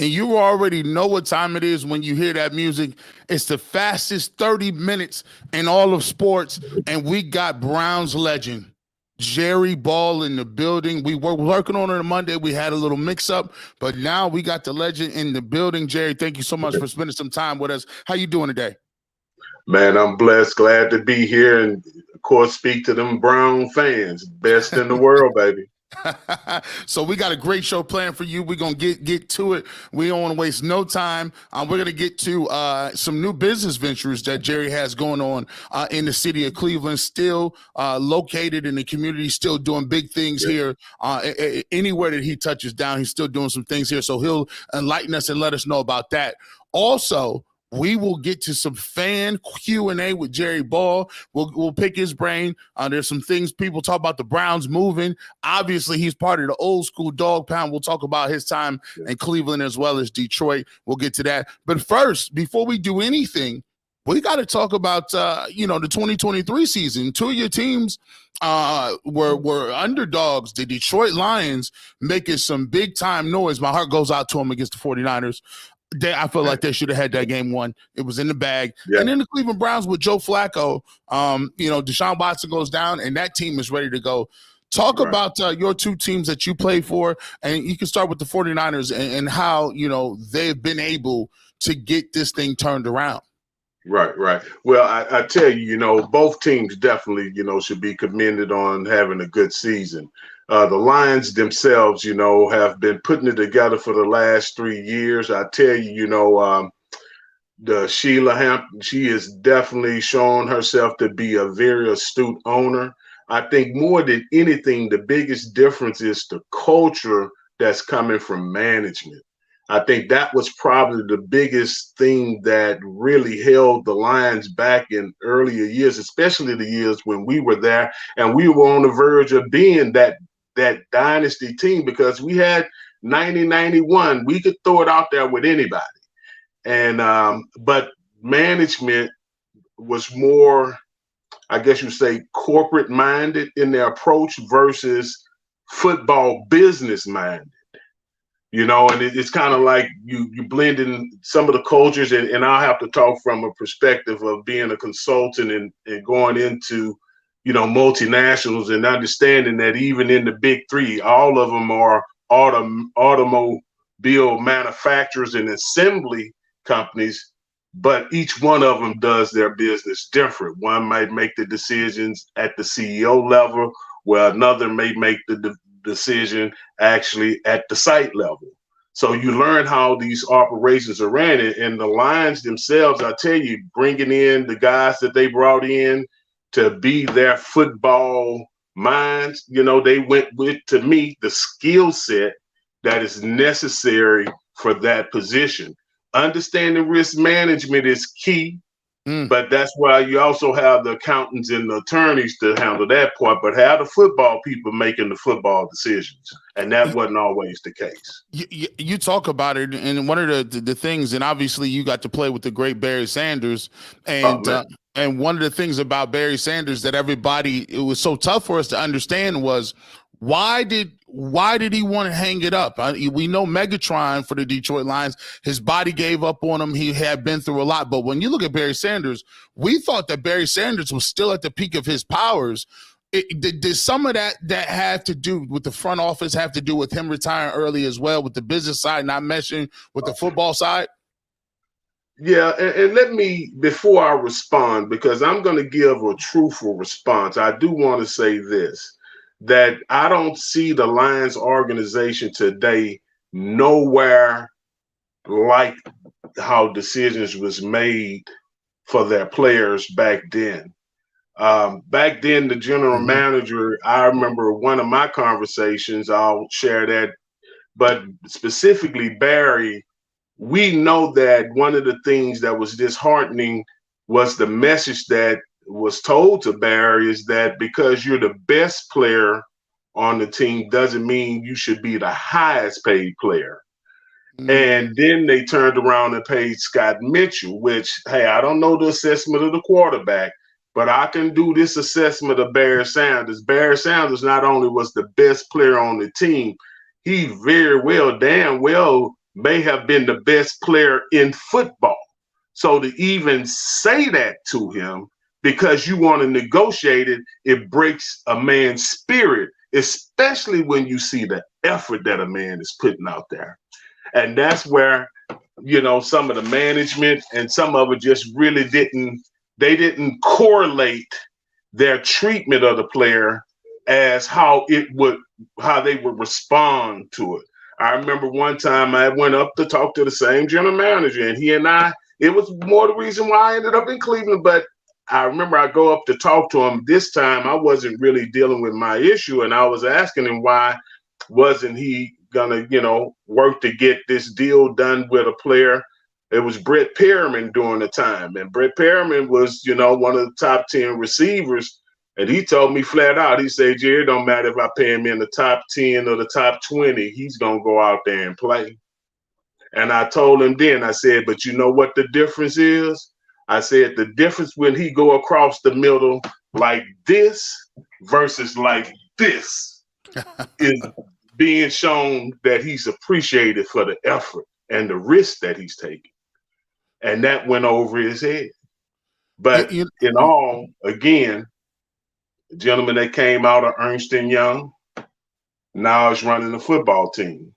and you already know what time it is when you hear that music. It's the fastest 30 minutes in all of sports, and we got Browns legend Jerry Ball in the building. We were working on it on Monday. We had a little mix up, but now we got the legend in the building. Jerry, thank you so much for spending some time with us. How you doing today? Man, I'm blessed, glad to be here, and of course, speak to them Brown fans. Best in the world, baby. So we got a great show planned for you. We're gonna get to it. We don't want to waste no time. We're gonna get to some new business ventures that Jerry has going on in the city of Cleveland. Still located in the community, still doing big things here. Anywhere that he touches down, he's still doing some things here. So he'll enlighten us and let us know about that. Also, we will get to some fan Q&A with Jerry Ball. We'll pick his brain. There's some things people talk about the Browns moving. Obviously, he's part of the old school dog pound. We'll talk about his time in Cleveland as well as Detroit. We'll get to that. But first, before we do anything, we got to talk about the 2023 season. Two of your teams were underdogs. The Detroit Lions making some big time noise. My heart goes out to them against the 49ers. I feel like they should have had that game won. It was in the bag. Yeah. And then the Cleveland Browns with Joe Flacco, Deshaun Watson goes down, and that team is ready to go. Talk about your two teams that you play for, and you can start with the 49ers and how, they've been able to get this thing turned around. Right. Well, I tell you, both teams definitely, should be commended on having a good season. The Lions themselves, have been putting it together for the last 3 years. I tell you, the Sheila Hampton, she has definitely shown herself to be a very astute owner. I think more than anything, the biggest difference is the culture that's coming from management. I think that was probably the biggest thing that really held the Lions back in earlier years, especially the years when we were there and we were on the verge of being that dynasty team, because we had 90-91. We could throw it out there with anybody. And but management was more, I guess you say, corporate minded in their approach versus football business minded. And it's kind of like you blend in some of the cultures, and I'll have to talk from a perspective of being a consultant and going into, multinationals, and understanding that even in the big three, all of them are automobile manufacturers and assembly companies, but each one of them does their business different. One might make the decisions at the CEO level, where another may make the decision actually at the site level. So you learn how these operations are ran, and the Lions themselves, I tell you, bringing in the guys that they brought in to be their football minds, they went with, to me, the skill set that is necessary for that position. Understanding risk management is key. But that's why you also have the accountants and the attorneys to handle that part, but have the football people making the football decisions. And that wasn't always the case. You talk about it, and one of the things, and obviously you got to play with the great Barry Sanders, and one of the things about Barry Sanders that it was so tough for us to understand was, why did he want to hang it up? We know Megatron for the Detroit Lions, his body gave up on him. He had been through a lot. But when you look at Barry Sanders, we thought that Barry Sanders was still at the peak of his powers. Did some of that have to do with the front office, have to do with him retiring early as well, with the business side not meshing with the football side? Yeah, and let me, before I respond, because I'm going to give a truthful response, I do want to say this, that I don't see the Lions organization today nowhere like how decisions was made for their players back then. Back then, the general manager, I remember one of my conversations, I'll share that, but specifically Barry, we know that one of the things that was disheartening was the message that was told to Barry, is that because you're the best player on the team doesn't mean you should be the highest paid player. And then they turned around and paid Scott Mitchell, which, hey, I don't know the assessment of the quarterback, but I can do this assessment of Barry Sanders. Barry Sanders not only was the best player on the team, he very well, damn well may have been the best player in football. So to even say that to him because you want to negotiate it, it breaks a man's spirit, especially when you see the effort that a man is putting out there. And that's where, some of the management and some of it just really didn't correlate their treatment of the player as how they would respond to it. I remember one time I went up to talk to the same general manager, and it was more the reason why I ended up in Cleveland. But I remember I go up to talk to him. This time I wasn't really dealing with my issue, and I was asking him why wasn't he gonna, work to get this deal done with a player. It was Brett Perriman during the time, and Brett Perriman was, one of the top 10 receivers. And he told me flat out, he said, Jerry, it don't matter if I pay him in the top 10 or the top 20, he's going to go out there and play. And I told him then, I said, but you know what the difference is? I said, the difference when he go across the middle like this versus like this is being shown that he's appreciated for the effort and the risk that he's taking. And that went over his head. But in all, again, the gentleman that came out of Ernst & Young now is running the football team.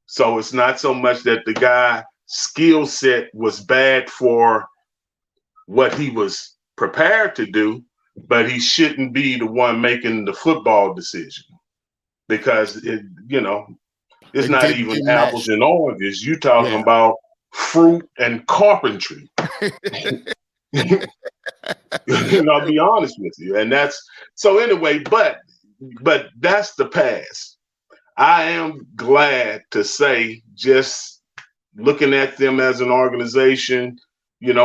So it's not so much that the guy's skill set was bad for what he was prepared to do, but he shouldn't be the one making the football decision because it's not even apples and oranges. You talking about fruit and carpentry. I'll be honest with you. And that's so anyway, but that's the past. I am glad to say, just looking at them as an organization,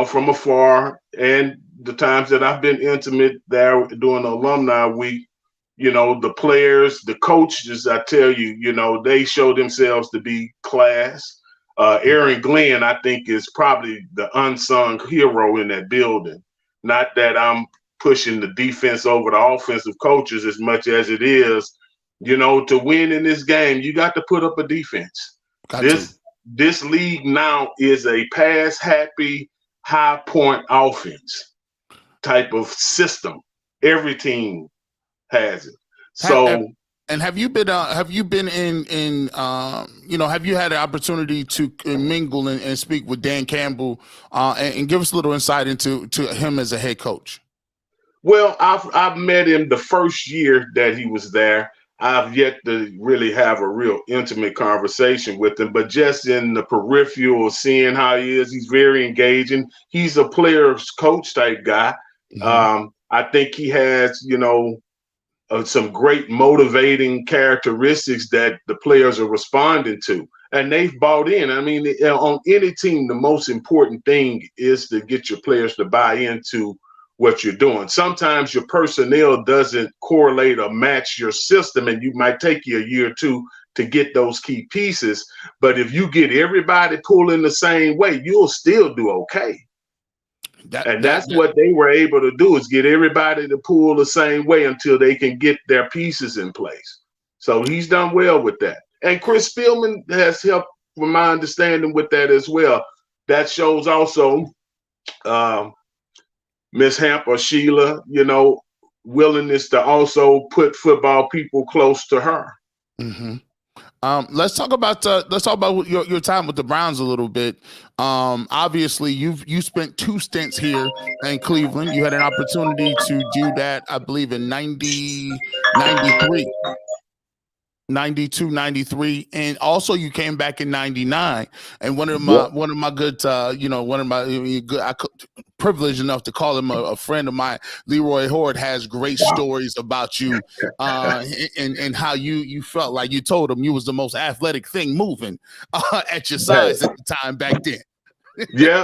from afar, and the times that I've been intimate there during the alumni week, the players, the coaches, I tell you, they show themselves to be class. Aaron Glenn, I think, is probably the unsung hero in that building. Not that I'm pushing the defense over the offensive coaches as much as it is, to win in this game, you got to put up a defense. This league now is a pass happy, high point offense type of system. Every team has it. So. And have you been have you had the opportunity to mingle and speak with Dan Campbell and give us a little insight into him as a head coach? Well, I've met him the first year that he was there. I've yet to really have a real intimate conversation with him, but just in the peripheral, seeing how he is, he's very engaging. He's a player's coach type guy. Mm-hmm. I think he has, some great motivating characteristics that the players are responding to, and they've bought in. I mean, on any team, the most important thing is to get your players to buy into what you're doing. Sometimes your personnel doesn't correlate or match your system, and you might take you a year or two to get those key pieces. But if you get everybody pulling the same way, you'll still do okay. That's what they were able to do, is get everybody to pull the same way until they can get their pieces in place. So he's done well with that. And Chris Spielman has helped, from my understanding, with that as well. That shows also Miss Hamp or Sheila, willingness to also put football people close to her. Mm-hmm. Let's talk about your time with the Browns a little bit. Obviously, you spent 2 stints here in Cleveland. You had an opportunity to do that, I believe, in 93. 92, 93, and also you came back in 99. And one of my good, privileged enough to call him a friend of mine, Leroy Horde, has great stories about you, and how you felt like you told him you was the most athletic thing moving at your size at the time back then. Yeah.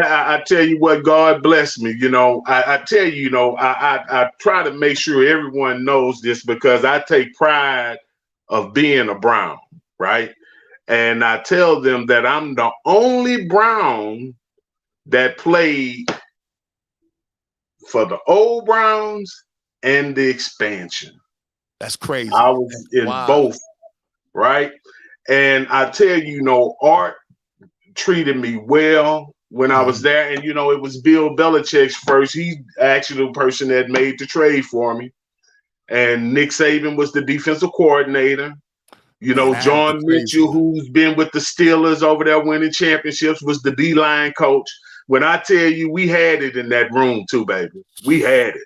I tell you what, God bless me. I tell you, I try to make sure everyone knows this, because I take pride of being a Brown, right? And I tell them that I'm the only Brown that played for the old Browns and the expansion. That's crazy. I was in both, right? And I tell you, Art treated me well when I was there. And, it was Bill Belichick's first. He's actually the person that made the trade for me. And Nick Saban was the defensive coordinator. John Mitchell, who's been with the Steelers over there winning championships, was the D-line coach. When I tell you, we had it in that room too, baby. We had it.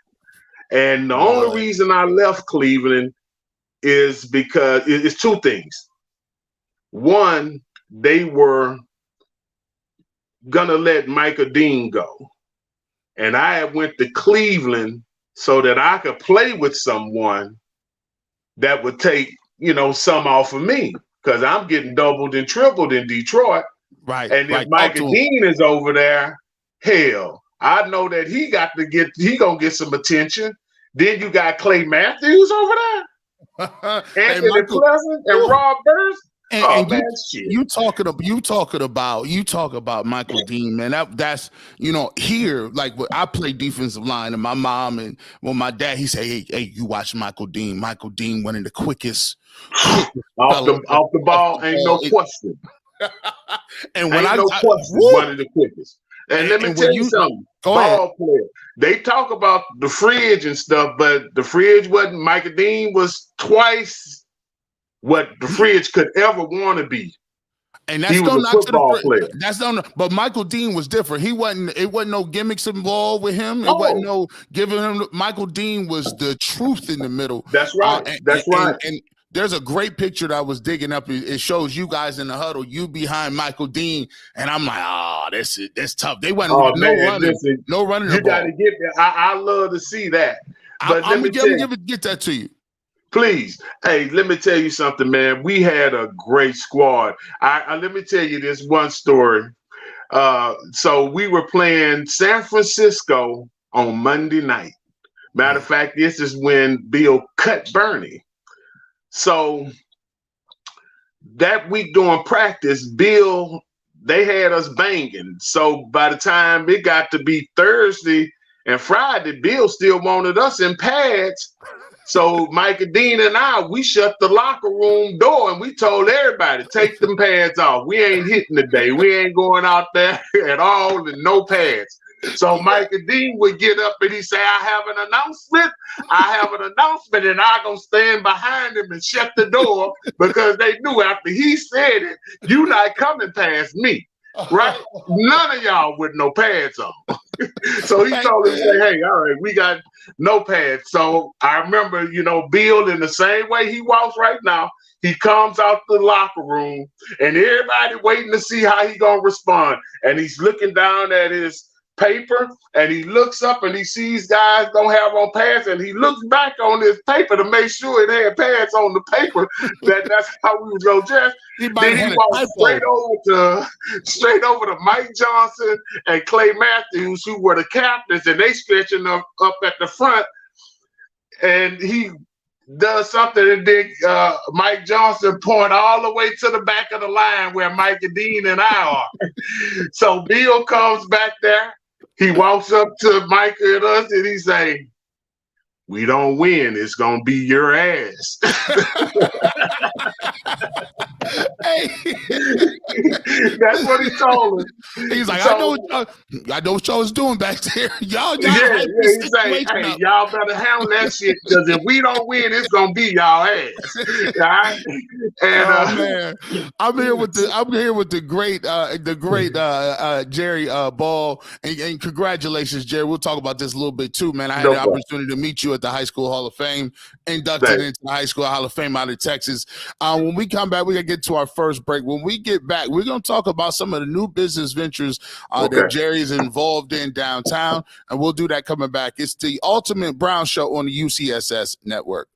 And the only reason I left Cleveland is because it's two things. One, they were gonna let Michael Dean go. And I had went to Cleveland so that I could play with someone that would take, some off of me, because I'm getting doubled and tripled in Detroit. Right. And if Michael Dean is over there, hell, I know that he gonna get some attention. Then you got Clay Matthews over there, Anthony Pleasant and Rob Burns. And you talking about Michael Dean, man. That's here, like I play defensive line, and my mom and my dad, he say, hey, you watch Michael Dean. Michael Dean, one of the quickest off the ball, ain't no question. And when one of the quickest. And let me tell you something. Ball player. They talk about the fridge and stuff, but the fridge wasn't. Michael Dean was twice what the fridge could ever want to be. And that's still not football player. That's not. But Michael Dean was different. It wasn't no gimmicks involved with him. It wasn't no giving him. Michael Dean was the truth in the middle. That's right. That's right. And there's a great picture that I was digging up. It shows you guys in the huddle, you behind Michael Dean, and I'm like, that's tough. They wasn't no running. You got to get there. I love to see that. But I'm gonna get that to you. Please. Hey, let me tell you something, man. We had a great squad. Let me tell you this one story. So we were playing San Francisco on Monday night. Matter of fact, this is when Bill cut Bernie. So that week during practice, they had us banging. So by the time it got to be Thursday and Friday, Bill still wanted us in pads. So Michael Dean and we shut the locker room door and we told everybody, take them pads off. We ain't hitting today. We ain't going out there at all and no pads. So Michael Dean would get up and he say, I have an announcement. And I'm going to stand behind him and shut the door, because they knew after he said it, you not coming past me. Right? None of y'all with no pads on. So he told him, say, hey, all right, we got no pads. So I remember, Bill, in the same way he walks right now, he comes out the locker room and everybody waiting to see how he gonna respond. And he's looking down at his paper and he looks up and he sees guys don't have on pads, and he looks back on his paper to make sure it had pads on the paper. That's how we was gonna dress. Then he walked straight over to Mike Johnson and Clay Matthews, who were the captains, and they stretching up at the front. And he does something, and then Mike Johnson point all the way to the back of the line where Mike and Dean and I are. So Bill comes back there. He walks up to Mike and us, and he say, we don't win, it's gonna be your ass. Hey. That's what he told him. He's like, I know what y'all was doing back there. Y'all he's like, hey, y'all better handle that shit, because if we don't win, it's gonna be y'all ass. All right? And man, I'm here with the great Jerry Ball, and congratulations, Jerry. We'll talk about this a little bit too, man. I had the opportunity to meet you at the High School Hall of Fame, inducted into the High School Hall of Fame out of Texas. When we come back, we're gonna get to our first break. When we get back, we're gonna talk about some of the new business ventures that Jerry is involved in downtown, and we'll do that coming back. It's the Ultimate Brown Show on the UCSS network.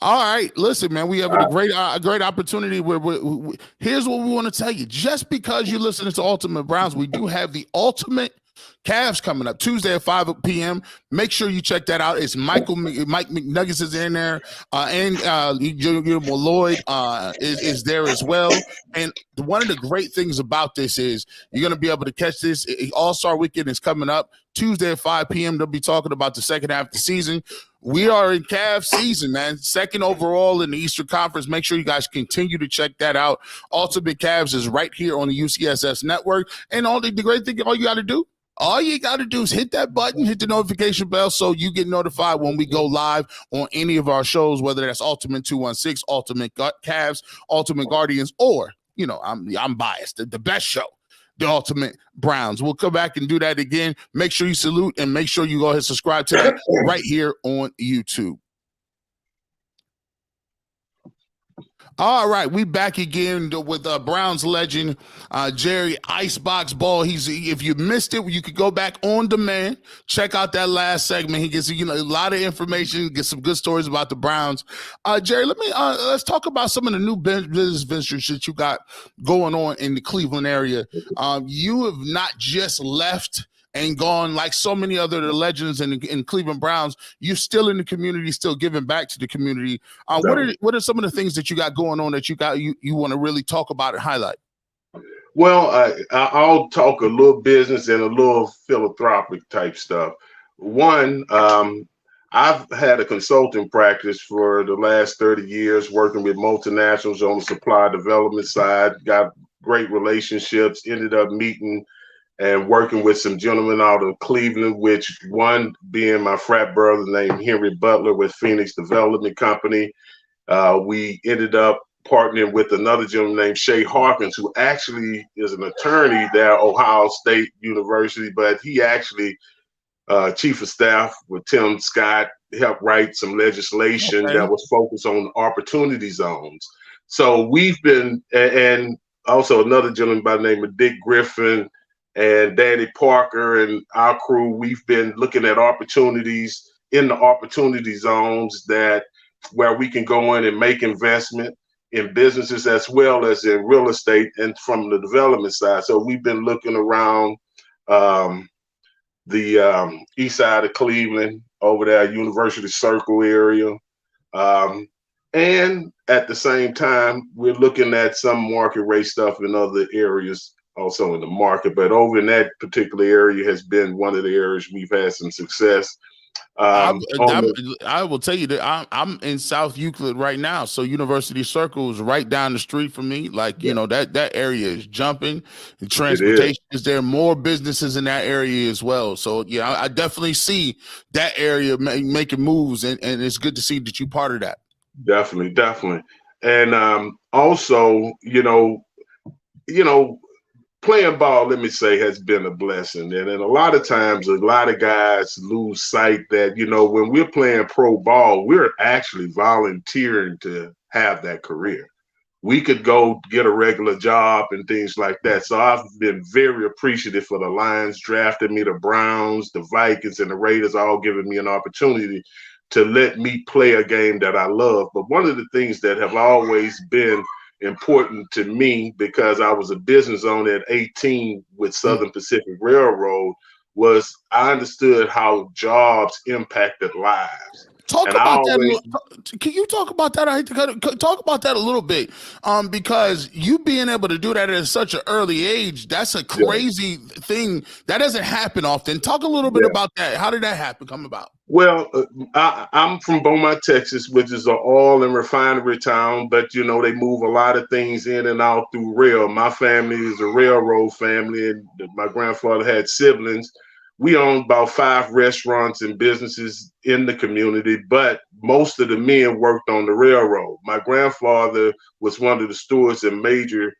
All right, listen, man, we have a great opportunity where here's what we want to tell you. Just because you're listening to Ultimate Browns, we do have the Ultimate Cavs coming up Tuesday at 5 p.m. Make sure you check that out. It's Mike McNuggets is in there, and Lloyd is there as well. And one of the great things about this is you're going to be able to catch this. All-Star Weekend is coming up Tuesday at 5 p.m. They'll be talking about the second half of the season. we are in Cavs season, man. Second overall in the Eastern Conference. Make sure you guys continue to check that out. Ultimate Cavs is right here on the UCSS network. And the great thing, all you got to do is hit that button, hit the notification bell so you get notified when we go live on any of our shows, whether that's Ultimate 216, Ultimate Cavs, Ultimate Guardians, or, I'm biased, the best show, the Ultimate Browns. We'll come back and do that again. Make sure you salute and make sure you go ahead and subscribe to that right here on YouTube. All right, we back again with Browns legend Jerry Icebox Ball. If you missed it, you could go back on demand, check out that last segment. He gets a lot of information, get some good stories about the Browns. Jerry, let's talk about some of the new business ventures that you got going on in the Cleveland area. You have not just left and gone like so many other legends in Cleveland Browns. You're still in the community, still giving back to the community. What are some of the things that you got going on that you want to really talk about and highlight? Well, I'll talk a little business and a little philanthropic type stuff. One, I've had a consulting practice for the last 30 years, working with multinationals on the supply development side, got great relationships, ended up meeting and working with some gentlemen out of Cleveland, which one being my frat brother named Henry Butler with Phoenix Development Company. We ended up partnering with another gentleman named Shay Harkins, who actually is an attorney there at Ohio State University, but he actually chief of staff with Tim Scott, helped write some legislation that was focused on opportunity zones. So we've been, and also another gentleman by the name of Dick Griffin, and Danny Parker and our crew, we've been looking at opportunities in the opportunity zones where we can go in and make investment in businesses as well as in real estate and from the development side. So we've been looking around the east side of Cleveland, over there, University Circle area. And at the same time, we're looking at some market rate stuff in other areas also in the market, but over in that particular area has been one of the areas we've had some success. I will tell you that I'm in South Euclid right now, so University Circle is right down the street from me. That area is jumping. The transportation is there. More businesses in that area as well. So yeah, I definitely see that area making moves, and it's good to see that you're part of that. Definitely, and also, playing ball, let me say, has been a blessing. And a lot of times, a lot of guys lose sight that, when we're playing pro ball, we're actually volunteering to have that career. We could go get a regular job and things like that. So I've been very appreciative for the Lions drafting me, the Browns, the Vikings, and the Raiders all giving me an opportunity to let me play a game that I love. But one of the things that have always been important to me, because I was a business owner at 18 with Southern Pacific Railroad, was I understood how jobs impacted lives. Can you talk about that? I hate to talk about that a little bit, because you being able to do that at such an early age, that's a crazy thing. That doesn't happen often. Talk a little bit about that. How did that come about? Well, I'm from Beaumont, Texas, which is an oil and refinery town, but, they move a lot of things in and out through rail. My family is a railroad family, and my grandfather had siblings. We owned about 5 restaurants and businesses in the community, but most of the men worked on the railroad. My grandfather was one of the stewards and major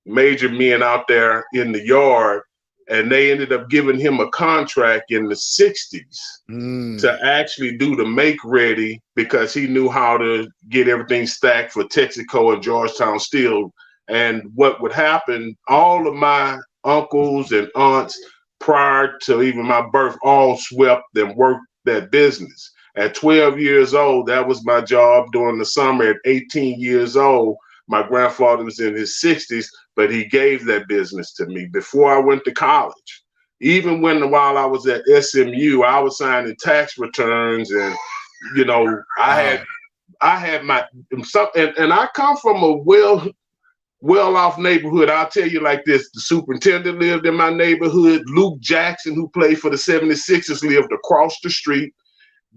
men out there in the yard, and they ended up giving him a contract in the 60s to actually do the make ready, because he knew how to get everything stacked for Texaco and Georgetown Steel. And what would happen, all of my uncles and aunts prior to even my birth all swept and worked that business. At 12 years old, that was my job during the summer. At 18 years old, my grandfather was in his 60s, but he gave that business to me before I went to college. Even while I was at SMU, I was signing tax returns, and I had my and I come from a well-off neighborhood. I'll tell you like this: the superintendent lived in my neighborhood. Luke Jackson, who played for the 76ers, lived across the street.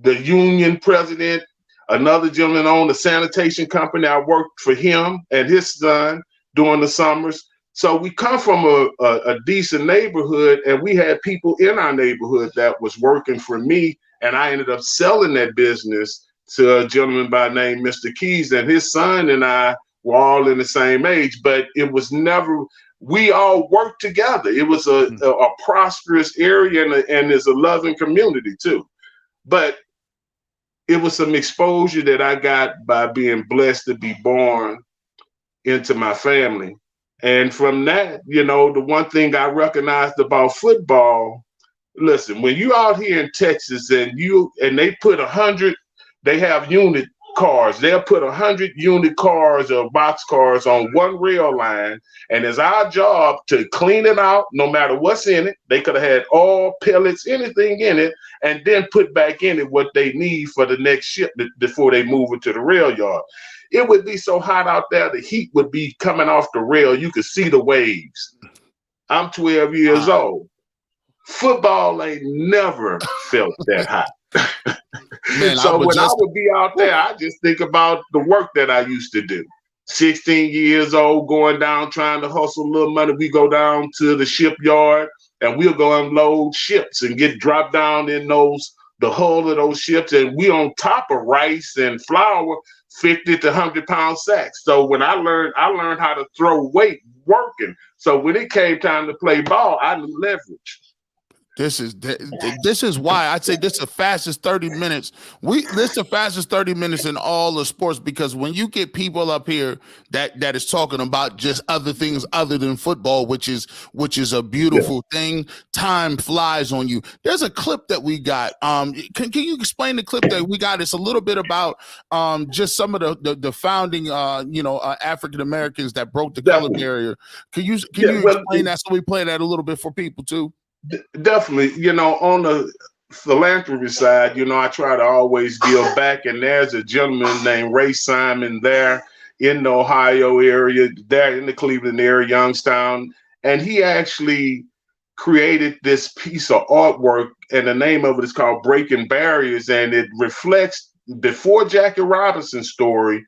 the union president. Another gentleman owned a sanitation company. I worked for him and his son during the summers. So we come from a decent neighborhood, and we had people in our neighborhood that was working for me. And I ended up selling that business to a gentleman by the name Mr. Keys, and his son and I were all in the same age, but it was never, we all worked together. It was a prosperous area, and there's a loving community too. But it was some exposure that I got by being blessed to be born into my family. And from that, the one thing I recognized about football, listen, when you out here in Texas and they put 100, they have unit cars, they'll put 100 unit cars or box cars on one rail line. And it's our job to clean it out, no matter what's in it. They could have had oil, pellets, anything in it, and then put back in it what they need for the next shipment before they move it to the rail yard. It would be so hot out there, the heat would be coming off the rail. You could see the waves. I'm 12 years old. Football ain't never felt that hot. Man, so when I would be out there, I just think about the work that I used to do. 16 years old, going down, trying to hustle a little money. We go down to the shipyard and we'll go unload ships and get dropped down in the hull of those ships. And we on top of rice and flour, 50 to 100-pound sacks. So when I learned how to throw weight working. So when it came time to play ball, I knew leverage. This is why I'd say this is the fastest 30 minutes. This is the fastest 30 minutes in all of sports, because when you get people up here that is talking about just other things other than football, which is a beautiful thing, time flies on you. There's a clip that we got. Can you explain the clip that we got? It's a little bit about just some of the founding African Americans that broke the color barrier. Can you explain that so we play that a little bit for people too? Definitely, on the philanthropy side, I try to always give back. And there's a gentleman named Ray Simon there in the Ohio area, there in the Cleveland area, Youngstown. And he actually created this piece of artwork, and the name of it is called Breaking Barriers. And it reflects, before Jackie Robinson's story,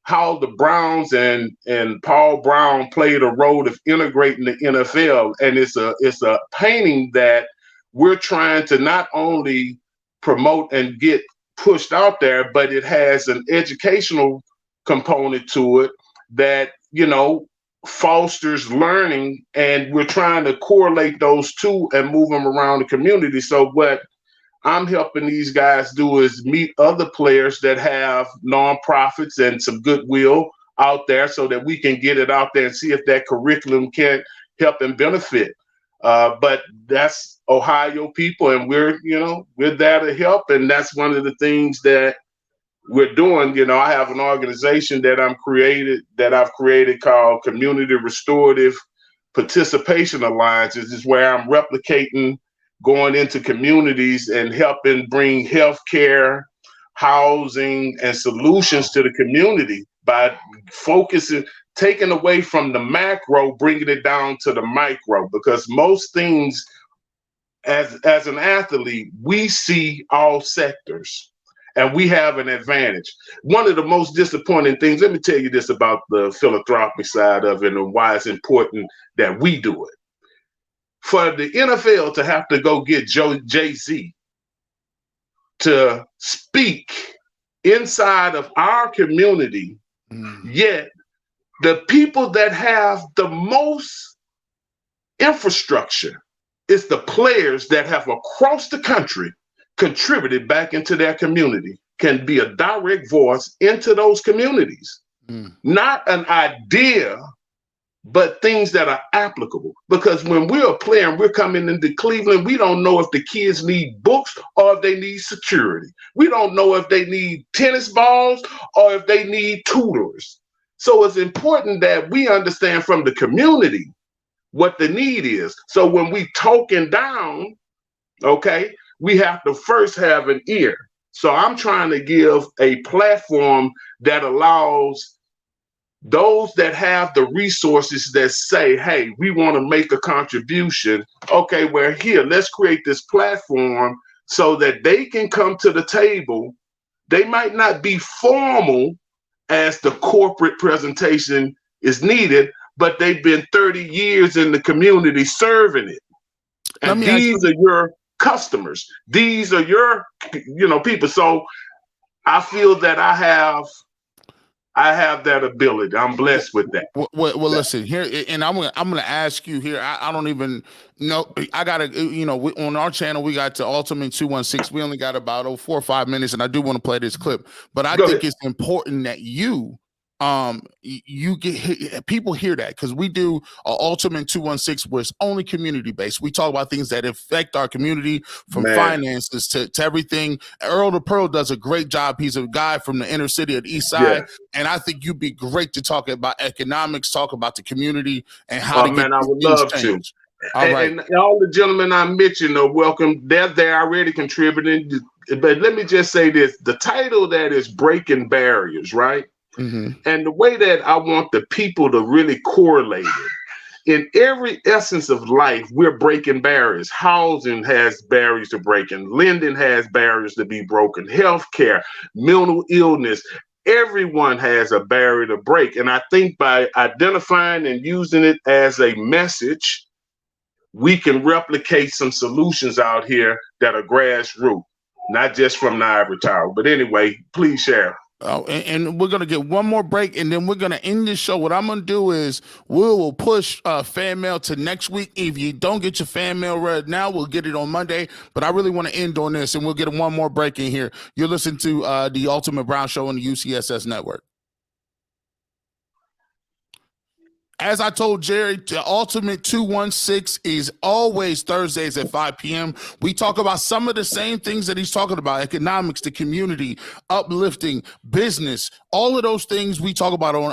how the Browns and Paul Brown played a role of integrating the NFL. And it's a painting that we're trying to not only promote and get pushed out there, but it has an educational component to it that, fosters learning. And we're trying to correlate those two and move them around the community. So what I'm helping these guys do is meet other players that have nonprofits and some goodwill out there, so that we can get it out there and see if that curriculum can help and benefit. But that's Ohio people, and we're there to help. And that's one of the things that we're doing. I have an organization that I've created called Community Restorative Participation Alliance. This is where I'm replicating, going into communities and helping bring healthcare, housing, and solutions to the community by focusing, taking away from the macro, bringing it down to the micro. Because most things, as an athlete, we see all sectors and we have an advantage. One of the most disappointing things, let me tell you this about the philanthropic side of it and why it's important that we do it. For the NFL to have to go get Jay-Z to speak inside of our community, yet the people that have the most infrastructure is the players that have across the country contributed back into their community, can be a direct voice into those communities. Not an idea, but things that are applicable. Because when we're playing, we're coming into Cleveland, we don't know if the kids need books or if they need security. We don't know if they need tennis balls or if they need tutors. So it's important that we understand from the community what the need is. So when we talking down, we have to first have an ear. So I'm trying to give a platform that allows those that have the resources that say, hey, we want to make a contribution. Okay, we're here. Let's create this platform so that they can come to the table. They might not be formal as the corporate presentation is needed, but they've been 30 years in the community serving it. And these are your customers. These are your, people. So I feel that I have that ability. I'm blessed with that. Well, listen here, and I'm gonna ask you here. I don't even know. I gotta, on our channel we got to Ultimate 216. We only got about 4 or 5 minutes, and I do want to play this clip. But I think it's important that you get people hear that, because we do Ultimate 216 where it's only community based. We talk about things that affect our community, from finances to everything. Earl the Pearl does a great job. He's a guy from the inner city of the East Side, and I think you'd be great to talk about economics, talk about the community, and how to get I would love changed. to. And all the gentlemen I mentioned are welcome. They're already contributing. But let me just say this: the title that is Breaking Barriers, right? Mm-hmm. And the way that I want the people to really correlate it, in every essence of life, we're breaking barriers. Housing has barriers to breaking. Lending has barriers to be broken. Healthcare, mental illness, everyone has a barrier to break. And I think by identifying and using it as a message, we can replicate some solutions out here that are grassroots, not just from the ivory tower. But anyway, please share. Oh, and we're going to get one more break, and then we're going to end this show. What I'm going to do is we will push fan mail to next week. If you don't get your fan mail read now, we'll get it on Monday. But I really want to end on this, and we'll get one more break in here. You're listening to the Ultimate Brown Show on the UCSS Network. As I told Jerry, the Ultimate 216 is always Thursdays at 5 p.m. We talk about some of the same things that he's talking about: economics, the community, uplifting, business, all of those things we talk about on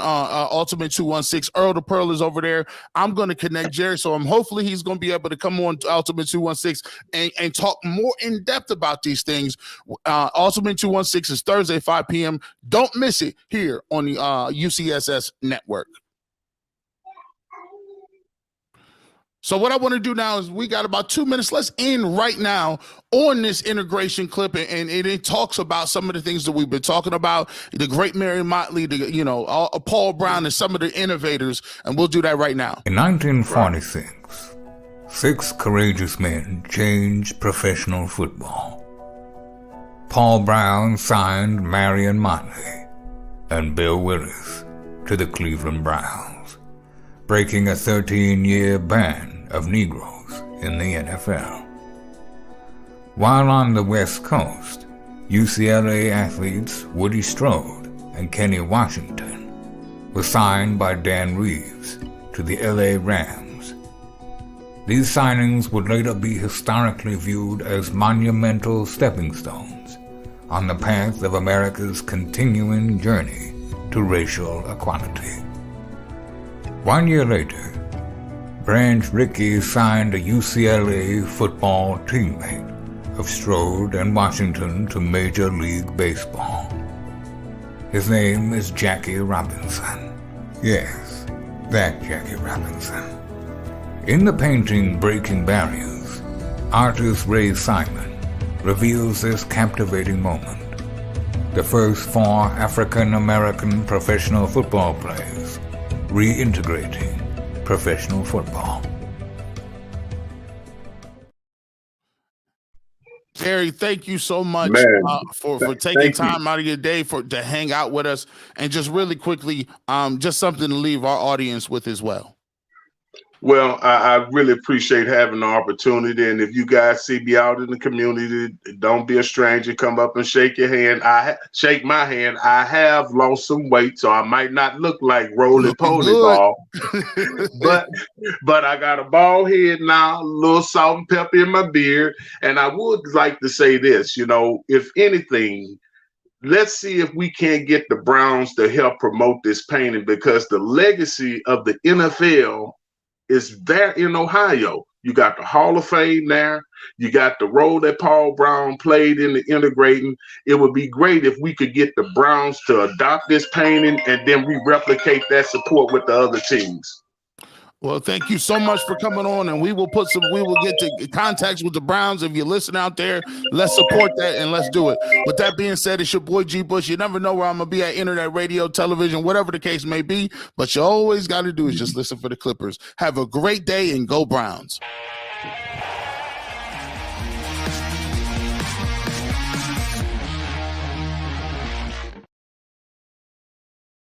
Ultimate 216. Earl the Pearl is over there. I'm going to connect Jerry, so hopefully he's going to be able to come on to Ultimate 216 and talk more in depth about these things. Ultimate 216 is Thursday at 5 p.m. Don't miss it here on the UCSS Network. So what I want to do now is, we got about 2 minutes. Let's end right now on this integration clip, and it talks about some of the things that we've been talking about, the great Mary Motley, Paul Brown, and some of the innovators, and we'll do that right now. In 1946, 6 courageous men changed professional football. Paul Brown signed Marion Motley and Bill Willis to the Cleveland Browns, breaking a 13-year ban of Negroes in the NFL. While on the West Coast, UCLA athletes Woody Strode and Kenny Washington were signed by Dan Reeves to the LA Rams. These signings would later be historically viewed as monumental stepping stones on the path of America's continuing journey to racial equality. 1 year later, Branch Rickey signed a UCLA football teammate of Strode and Washington to Major League Baseball. His name is Jackie Robinson. Yes, that Jackie Robinson. In the painting Breaking Barriers, artist Ray Simon reveals this captivating moment: the first 4 African-American professional football players reintegrating professional football. Jerry, thank you so much for taking time out of your day to hang out with us. And just really quickly, just something to leave our audience with as well. Well, I really appreciate having the opportunity. And if you guys see me out in the community, don't be a stranger. Come up and shake your hand. Shake my hand. I have lost some weight, so I might not look like Roly Poly Ball. but I got a bald head now, a little salt and pepper in my beard. And I would like to say this, if anything, let's see if we can get the Browns to help promote this painting, because the legacy of the NFL is there in Ohio. You got the Hall of Fame there. You got the role that Paul Brown played in the integrating. It would be great if we could get the Browns to adopt this painting, and then we replicate that support with the other teams. Well, thank you so much for coming on, and we will get to contacts with the Browns. If you listen out there, let's support that and let's do it. With that being said, it's your boy G Bush. You never know where I'm gonna be at, internet, radio, television, whatever the case may be. But you always got to do is just listen for the Clippers. Have a great day and go Browns.